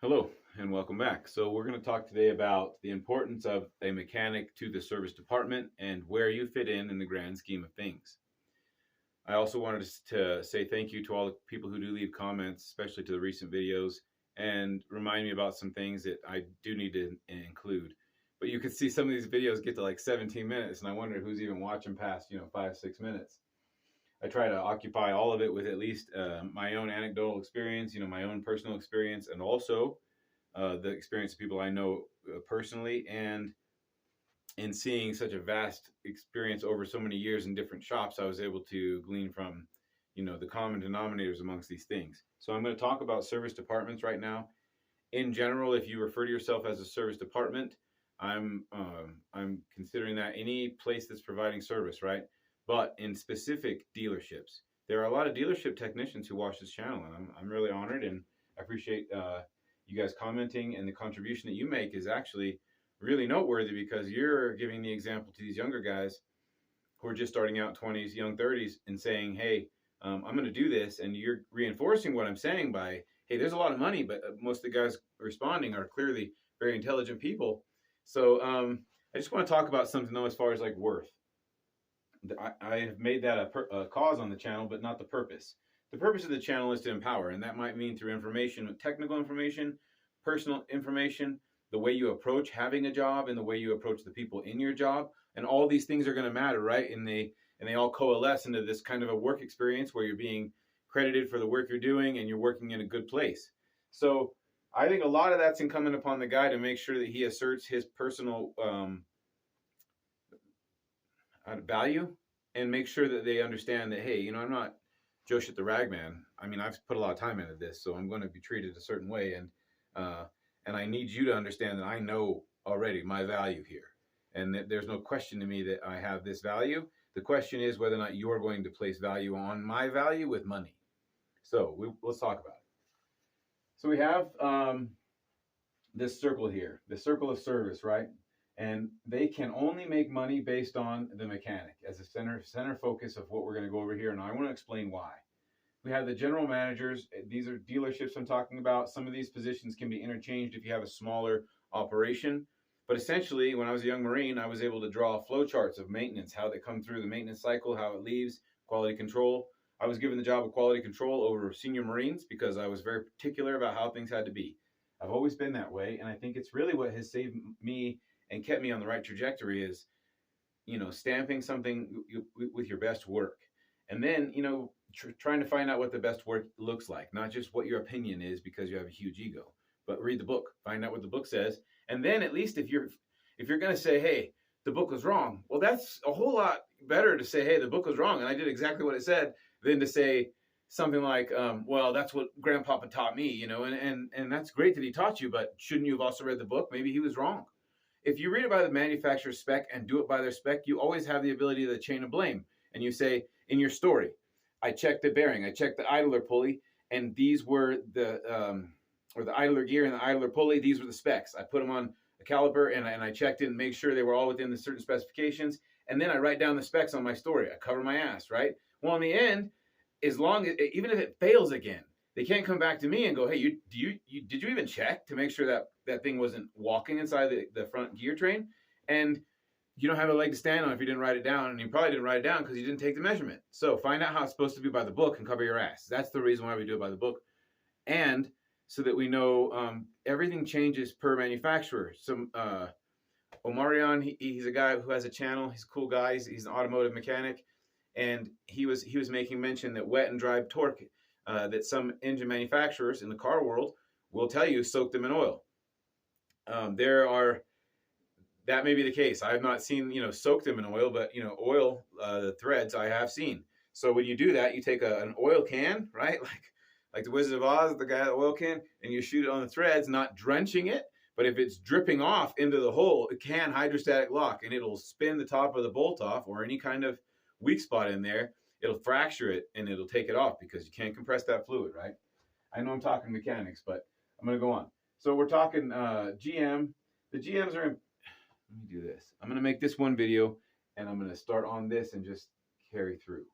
Hello and welcome back. So we're going to talk today about the importance of a mechanic to the service department and where you fit in the grand scheme of things. I also wanted to say thank you to all the people who do leave comments, especially to the recent videos, and remind me about some things that I do need to include. But you can see some of these videos get to like 17 minutes, and I wonder who's even watching past, 5, 6 minutes. I try to occupy all of it with at least my own anecdotal experience, my own personal experience, and also the experience of people I know personally, and in seeing such a vast experience over so many years in different shops, I was able to glean from, the common denominators amongst these things. So I'm going to talk about service departments right now. In general, if you refer to yourself as a service department, I'm considering that any place that's providing service, right? But in specific dealerships, there are a lot of dealership technicians who watch this channel, and I'm really honored and I appreciate you guys commenting, and the contribution that you make is actually really noteworthy because you're giving the example to these younger guys who are just starting out 20s, young 30s, and saying, hey, I'm going to do this. And you're reinforcing what I'm saying by, hey, there's a lot of money, but most of the guys responding are clearly very intelligent people. So I just want to talk about something, though, as far as like worth. I have made that a cause on the channel, but not the purpose. The purpose of the channel is to empower, and that might mean through information, technical information, personal information, the way you approach having a job, and the way you approach the people in your job. And all these things are going to matter, right? And they all coalesce into this kind of a work experience where you're being credited for the work you're doing and you're working in a good place. So I think a lot of that's incumbent upon the guy to make sure that he asserts his personal value, and make sure that they understand that, hey, I'm not Joe Shit the Ragman. I mean, I've put a lot of time into this, so I'm going to be treated a certain way, and I need you to understand that I know already my value here, and that there's no question to me that I have this value. The question is whether or not you're going to place value on my value with money. So let's talk about it. So we have this circle here, the circle of service, right? And they can only make money based on the mechanic as a center focus of what we're going to go over here. And I want to explain why. We have the general managers. These are dealerships I'm talking about. Some of these positions can be interchanged if you have a smaller operation. But essentially, when I was a young Marine, I was able to draw flowcharts of maintenance, how they come through the maintenance cycle, how it leaves, quality control. I was given the job of quality control over senior Marines because I was very particular about how things had to be. I've always been that way, and I think it's really what has saved me and kept me on the right trajectory is, stamping something with your best work. And then, trying to find out what the best work looks like, not just what your opinion is because you have a huge ego, but read the book, find out what the book says. And then at least if you're going to say, hey, the book was wrong, well, that's a whole lot better to say, hey, the book was wrong and I did exactly what it said, than to say something like, well, that's what Grandpapa taught me, and that's great that he taught you, but shouldn't you have also read the book? Maybe he was wrong. If you read it by the manufacturer's spec and do it by their spec, you always have the ability of the chain of blame. And you say, in your story, I checked the bearing, I checked the idler pulley, and these were the idler gear and the idler pulley, these were the specs. I put them on a caliper and I checked it and made sure they were all within the certain specifications. And then I write down the specs on my story. I cover my ass, right? Well, in the end, even if it fails again, they can't come back to me and go, hey, did you even check to make sure that thing wasn't walking inside the front gear train? And you don't have a leg to stand on if you didn't write it down, and you probably didn't write it down because you didn't take the measurement. So find out how it's supposed to be by the book and cover your ass. That's the reason why we do it by the book. And so that we know everything changes per manufacturer. So Omarion, he's a guy who has a channel. He's a cool guy. He's an automotive mechanic. And he was making mention that wet and dry torque, that some engine manufacturers in the car world will tell you soak them in oil. That may be the case. I have not seen, soak them in oil, but, oil, the threads I have seen. So when you do that, you take an oil can, right? Like the Wizard of Oz, the guy with the oil can, and you shoot it on the threads, not drenching it. But if it's dripping off into the hole, it can hydrostatic lock, and it'll spin the top of the bolt off or any kind of weak spot in there. It'll fracture it and it'll take it off because you can't compress that fluid, right? I know I'm talking mechanics, but I'm going to go on. So we're talking GM. The GMs are let me do this. I'm going to make this one video and I'm going to start on this and just carry through.